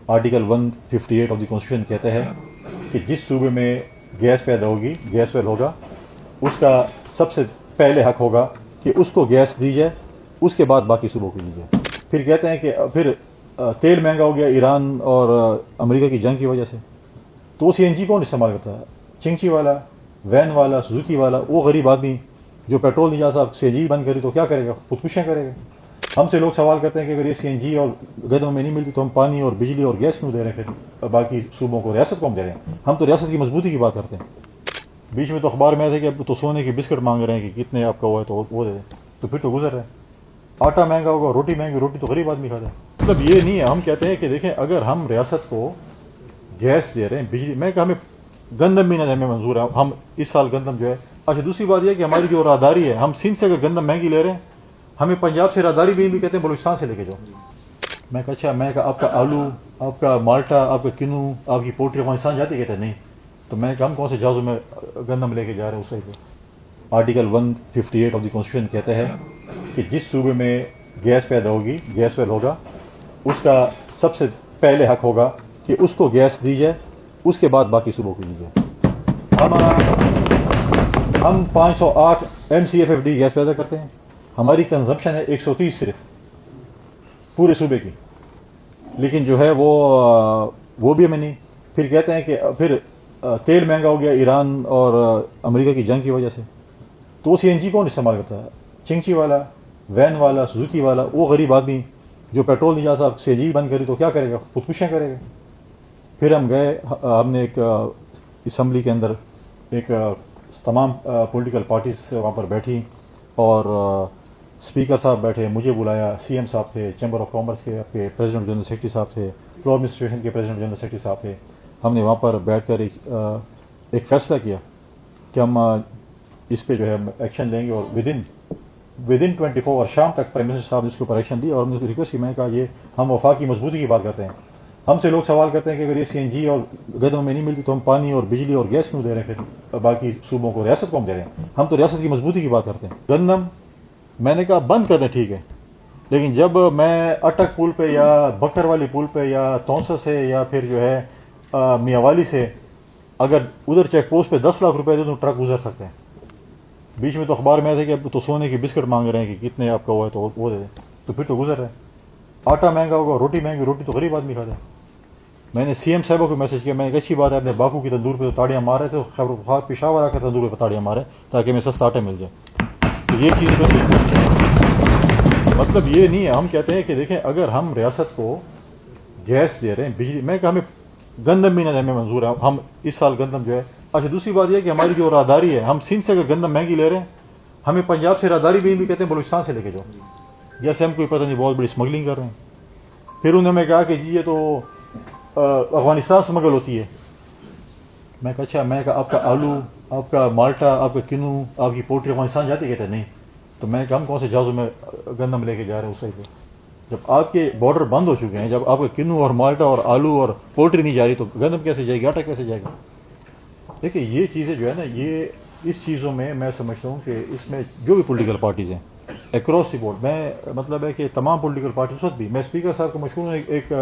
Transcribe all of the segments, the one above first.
Article 158 of the constitution کہتا ہے کہ جس صوبے میں گیس پیدا ہوگی، گیس ویل ہوگا، اس کا سب سے پہلے حق ہوگا کہ اس کو گیس دی جائے، اس کے بعد باقی صوبوں کو دی جائے۔ پھر کہتے ہیں کہ پھر تیل مہنگا ہو گیا ایران اور امریکہ کی جنگ کی وجہ سے، تو وہ سی این جی کون استعمال کرتا ہے؟ چنگچی والا، وین والا، سوزوکی والا، وہ غریب آدمی جو پیٹرول نہیں جا سکتا، سی این جی بند کری تو کیا کرے گا؟ خودکشیاں کرے گا۔ ہم سے لوگ سوال کرتے ہیں کہ اگر یہ سی این جی اور گندم میں نہیں ملتی تو ہم پانی اور بجلی اور گیس کیوں دے رہے ہیں پھر باقی صوبوں کو؟ ریاست کو ہم دے رہے ہیں، ہم تو ریاست کی مضبوطی کی بات کرتے ہیں۔ بیچ میں تو اخبار میں آئے تھے کہ اب تو سونے کے بسکٹ مانگ رہے ہیں کہ کتنے آپ کا ہوا ہے تو وہ دے دیں، تو پھر تو گزر رہے ہیں۔ آٹا مہنگا ہوگا، روٹی مہنگی، روٹی تو غریب آدمی کھاتا ہے۔ مطلب یہ نہیں ہے، ہم کہتے ہیں کہ دیکھیں اگر ہم ریاست کو گیس دے رہے ہیں، بجلی، میں کہ ہمیں گندم بھی نہ ہمیں منظور ہے، ہم اس سال گندم جو ہے۔ اچھا دوسری بات یہ ہے کہ ہماری جو راہداری ہے، ہم سندھ سے اگر گندم مہنگی لے رہے ہیں، ہمیں پنجاب سے راہداری بھی کہتے ہیں بلوچستان سے لے کے جاؤ۔ میں کہا اچھا، میں کہا آپ کا آلو، آپ کا مالٹا، آپ کا کنو، آپ کی پوٹری افغانستان جاتی؟ کہتے ہیں نہیں۔ تو میں کہا ہم کون سے جہازوں میں گندم لے کے جا رہے ہیں اس سائڈ پہ؟ آرٹیکل 158 آف دی کانسٹیٹیوشن کہتا ہے کہ جس صوبے میں گیس پیدا ہوگی، گیس ویل ہوگا، اس کا سب سے پہلے حق ہوگا کہ اس کو گیس دی جائے، اس کے بعد باقی صوبوں کو دی جائے۔ ہم 508 MCFFD گیس پیدا کرتے ہیں، ہماری کنزمپشن ہے 130 صرف پورے صوبے کی، لیکن جو ہے وہ بھی ہمیں نہیں۔ پھر کہتے ہیں کہ پھر تیل مہنگا ہو گیا ایران اور امریکہ کی جنگ کی وجہ سے، تو وہ سی این جی کون استعمال کرتا ہے؟ چنگچی والا، وین والا، سوزوکی والا، وہ غریب آدمی جو پیٹرول نہیں جا سکتا، سی این جی بند کری تو کیا کرے گا؟ خودکشیاں کرے گا۔ پھر ہم گئے، ہم نے ایک اسمبلی کے اندر ایک تمام پولیٹیکل پارٹیز وہاں پر بیٹھی، اور اسپیکر صاحب بیٹھے، مجھے بلایا، سی ایم صاحب تھے، چیمبر آف کامرس کے آپ کے پریزیڈنٹ جنرل سیکرٹری صاحب تھے، فلور ایڈمنسٹریشن کے پریزیڈنٹ جنرل سیکرٹری صاحب تھے۔ ہم نے وہاں پر بیٹھ کر ایک فیصلہ کیا کہ ہم اس پہ جو ہے ایکشن لیں گے، اور ودن 24 اور شام تک پرائم منسٹر صاحب نے اس کے اوپر ایکشن لیا۔ اور ہم نے ریکویسٹ کی، میں نے کہا یہ ہم وفاق کی مضبوطی کی بات کرتے ہیں، ہم سے لوگ سوال کرتے ہیں کہ اگر یہ سی این جی اور گندم میں نہیں ملتی تو ہم پانی اور بجلی اور گیس کیوں دے رہے ہیں پھر باقی صوبوں کو؟ ریاست کو ہم دے رہے ہیں، ہم تو ریاست کی مضبوطی کی بات کرتے ہیں۔ گندم میں نے کہا بند کر دیں، ٹھیک ہے، لیکن جب میں اٹک پل پہ یا بکر والی پل پہ یا تونسا سے یا پھر جو ہے میاں والی سے اگر ادھر چیک پوسٹ پہ 10 لاکھ روپے دے تو ٹرک گزر سکتے ہیں۔ بیچ میں تو اخبار میں آئے تھے کہ اب تو سونے کے بسکٹ مانگ رہے ہیں کہ کتنے آپ کا ہوا ہے تو وہ دے دیں، تو پھر تو گزر رہے ہیں۔ آٹا مہنگا ہوگا، روٹی مہنگی، روٹی تو غریب آدمی کھاتا ہے۔ میں نے سی ایم صاحبوں کو میسج کیا، میں نے اچھی بات ہے، اپنے باکو کی تندور پہ تو تاڑیاں مار رہے تھے، خیبر پختونخوا پشاور آ کر تندور پہ تاڑیاں مارے تاکہ ہمیں سستا آٹا مل جائے۔ تو یہ چیز تو مطلب یہ نہیں ہے، ہم کہتے ہیں کہ دیکھیں اگر ہم ریاست کو گیس دے رہے ہیں، بجلی، میں کہ ہمیں گندم بھی نہ ہمیں منظور ہے، ہم اس سال گندم جو ہے۔ اچھا دوسری بات یہ ہے کہ ہماری جو راہداری ہے، ہم سندھ سے اگر گندم مہنگی لے رہے ہیں، ہمیں پنجاب سے راہداری بھی کہتے ہیں بلوچستان سے لے کے جاؤ، جیسے ہم کوئی پتہ نہیں بہت بڑی اسمگلنگ کر رہے ہیں۔ پھر انہوں نے کہا کہ جی یہ تو افغانستان اسمگل ہوتی ہے۔ میں کہا اچھا، میں کہا آپ کا آلو، آپ کا مالٹا، آپ کا کنو، آپ کی پوٹری افغانستان جاتی؟ کہتے ہیں نہیں۔ تو میں کہا ہم کون سے جہازوں میں گندم لے کے جا رہے ہیں اس سائڈ پہ؟ جب آپ کے بارڈر بند ہو چکے ہیں، جب آپ کا کنو اور مالٹا اور آلو اور پولٹری نہیں جا رہی تو گندم کیسے جائے گی، آٹا کیسے جائے گا؟ دیکھیے یہ چیزیں جو ہے نا، یہ اس چیزوں میں سمجھتا ہوں کہ اس میں جو بھی پولیٹیکل پارٹیز ہیں اکراس دی بورڈ، میں مطلب ہے کہ تمام پولیٹیکل پارٹیز، اس وقت بھی میں اسپیکر صاحب کو مشہور ہوں، ایک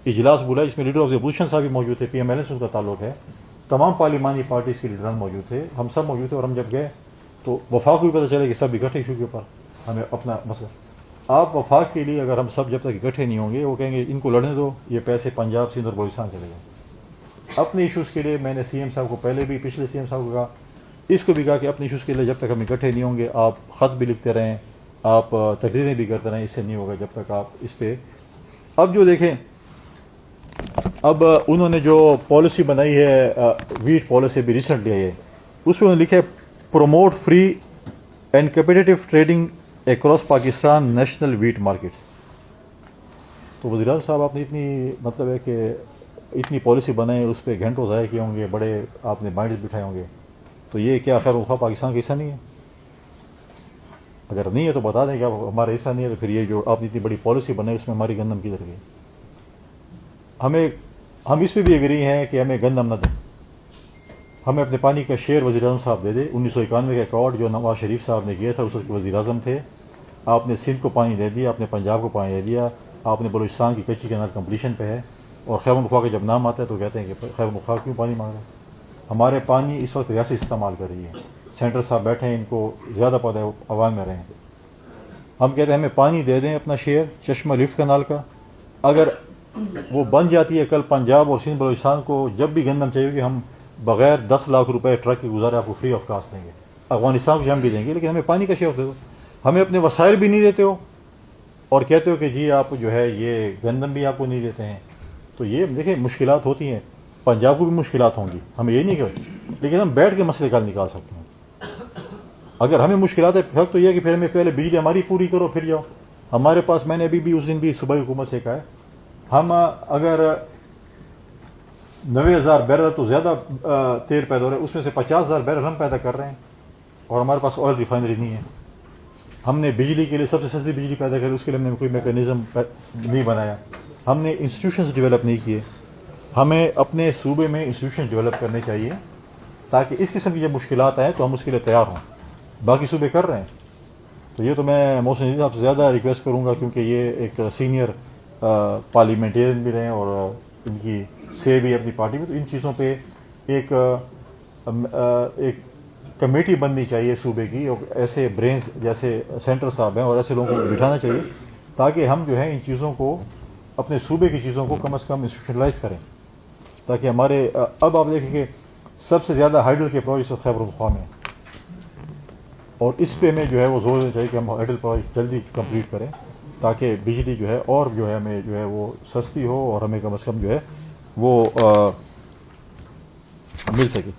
اجلاس بولا جس میں لیڈر آف دی اپوزیشن صاحب بھی موجود تھے، پی ایم ایل سے ان کا تعلق ہے، تمام پارلیمانی پارٹیز کے لیڈران موجود تھے، ہم سب موجود تھے، اور ہم جب گئے تو وفاق کو بھی پتہ چلا کہ سب اکٹھے ایشو کے اوپر ہمیں اپنا مسئلہ۔ آپ وفاق کے لیے اگر ہم سب جب تک اکٹھے نہیں ہوں گے، وہ کہیں گے ان کو لڑنے دو، یہ پیسے پنجاب، سندھ اور بلوچستان چلے گئے۔ اپنے ایشوز کے لیے میں نے سی ایم صاحب کو پہلے بھی، پچھلے سی ایم صاحب کو کہا، اس کو بھی کہا کہ اپنے ایشوز کے لیے جب تک ہم اکٹھے نہیں ہوں گے، آپ خط بھی لکھتے رہیں، آپ تقریریں بھی کرتے رہیں، اس سے نہیں ہوگا جب تک آپ اس پہ۔ اب جو دیکھیں، اب انہوں نے جو پالیسی بنائی ہے، ویٹ پالیسی بھی ریسنٹلی ہے، اس پہ انہوں نے لکھا ہے promote free and competitive trading across Pakistan national wheat markets. تو وزیر اعظم صاحب آپ نے اتنی مطلب ہے کہ اتنی پالیسی بنائے، اس پہ گھنٹوں ضائع کیے ہوں گے، بڑے آپ نے مائنڈز بٹھائے ہوں گے، تو یہ کیا خیر خواہ پاکستان کا حصہ نہیں ہے؟ اگر نہیں ہے تو بتا دیں کہ ہمارا حصہ نہیں ہے، تو پھر یہ جو آپ نے اتنی بڑی پالیسی بنائی اس میں ہماری گندم کدھر گئی؟ ہم اس پہ بھی ایگری ہیں کہ ہمیں گندم نہ دیں، ہمیں اپنے پانی کا شیئر وزیر اعظم صاحب دے دے۔ 1991 کا ایکارڈ جو نواز شریف صاحب نے کیا تھا، اس وقت وزیر اعظم تھے، آپ نے سندھ کو پانی دے دیا، آپ نے پنجاب کو پانی دے دیا، آپ نے بلوچستان کی کچی کنال کمپلیشن پہ ہے، اور خیبر پختونخوا کا جب نام آتا ہے تو کہتے ہیں کہ خیبر پختونخوا کیوں پانی مانگ رہے ہیں. ہمارے پانی اس وقت ریاست استعمال کر رہی ہے. سینٹر صاحب بیٹھے ہیں, ان کو زیادہ پتہ ہے, عوام میں رہے ہیں. ہم کہتے ہیں ہمیں پانی دے دیں اپنا شیئر چشمہ لفٹ کنال کا. اگر وہ بن جاتی ہے کل پنجاب اور سندھ بلوچستان کو جب بھی گندم چاہیے کہ ہم بغیر 10 لاکھ روپے ٹرک کے گزارے آپ کو فری آف کاسٹ دیں گے. افغانستان کو ہم بھی دیں گے, لیکن ہمیں پانی کا شیئر دے دو. ہمیں اپنے وسائل بھی نہیں دیتے ہو اور کہتے ہو کہ جی آپ جو ہے یہ گندم بھی آپ کو نہیں دیتے ہیں. تو یہ دیکھیں مشکلات ہوتی ہیں, پنجاب کو بھی مشکلات ہوں گی, ہمیں یہ نہیں کہ, لیکن ہم بیٹھ کے مسئلے حل نکال سکتے ہیں. اگر ہمیں مشکلات ہے فرق تو یہ ہے کہ پھر ہمیں پہلے بجلی ہماری پوری کرو پھر جاؤ. ہمارے پاس, میں نے ابھی بھی اس دن بھی صوبائی حکومت سے کہا ہے, ہم اگر 90,000 بیرل تو زیادہ تیل پیدا ہو رہا ہے, اس میں سے 50,000 بیرل ہم پیدا کر رہے ہیں اور ہمارے پاس آئل ریفائنری نہیں ہے. ہم نے بجلی کے لیے سب سے سستی بجلی پیدا کری, اس کے لیے ہم نے کوئی میکانزم نہیں بنایا. ہم نے انسٹیٹیوشنز ڈیولپ نہیں کیے. ہمیں اپنے صوبے میں انسٹیٹیوشن ڈیولپ کرنے چاہیے تاکہ اس قسم کی جب مشکلات آئیں تو ہم اس کے لیے تیار ہوں. باقی صوبے کر رہے ہیں. تو یہ تو میں محسن عزیز صاحب سے زیادہ ریکویسٹ کروں گا, کیونکہ یہ ایک سینئر پارلیمنٹیرین بھی رہے ہیں اور ان کی سے بھی اپنی پارٹی میں, تو ان چیزوں پہ ایک کمیٹی بننی چاہیے صوبے کی, اور ایسے برینز جیسے سینٹر صاحب ہیں اور ایسے لوگوں کو بٹھانا چاہیے تاکہ ہم جو ہے ان چیزوں کو, اپنے صوبے کی چیزوں کو کم از کم انسٹیٹیوشنلائز کریں, تاکہ ہمارے اب آپ دیکھیں کہ سب سے زیادہ ہائیڈل کے پروجیکٹ خیبر پختونخوا میں, اور اس پہ ہمیں جو ہے وہ زور دینا چاہیے کہ ہم ہائیڈل پروجیکٹ جلدی کمپلیٹ کریں تاکہ بجلی جو ہے اور جو ہے ہمیں جو ہے وہ سستی ہو اور ہمیں کم از کم جو ہے وہ مل سکے.